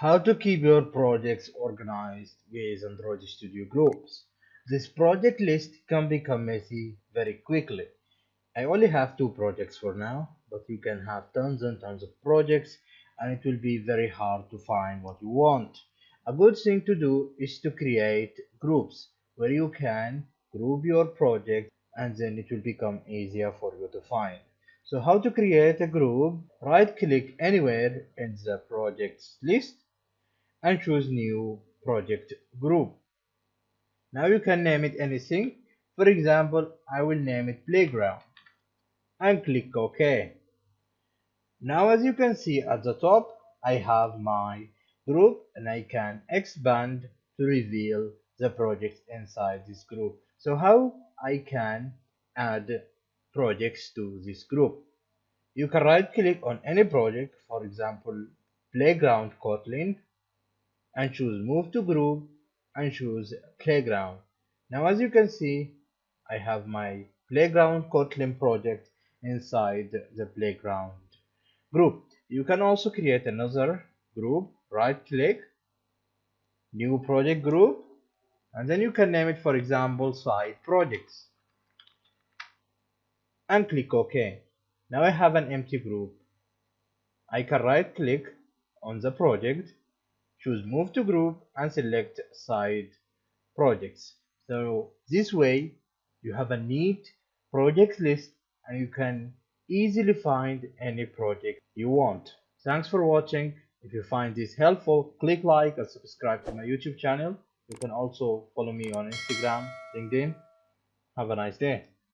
How to keep your projects organized with Android Studio groups. This project list can become messy very quickly. I only have 2 projects for now, but you can have tons and tons of projects and it will be very hard to find what you want. A good thing to do is to create groups where you can group your project and then it will become easier for you to find. So how to create a group? Right click anywhere in the projects list and choose new project group. Now you can name it anything. For example, I will name it playground and click OK. Now as you can see at the top, I have my group and I can expand to reveal the projects inside this group. So how I can add projects to this group? You can right click on any project, for example, playground Kotlin, and choose move to group and choose playground. Now as you can see, I have my playground Kotlin project inside the playground group. You can also create another group, right click, new project group, and then you can name it, for example, side projects and click OK. Now I have an empty group. I can right click on the project, choose move to group and select side projects. So this way you have a neat project list and you can easily find any project you want. Thanks for watching. If you find this helpful, click like and subscribe to my YouTube channel. You can also follow me on Instagram, LinkedIn. Have a nice day.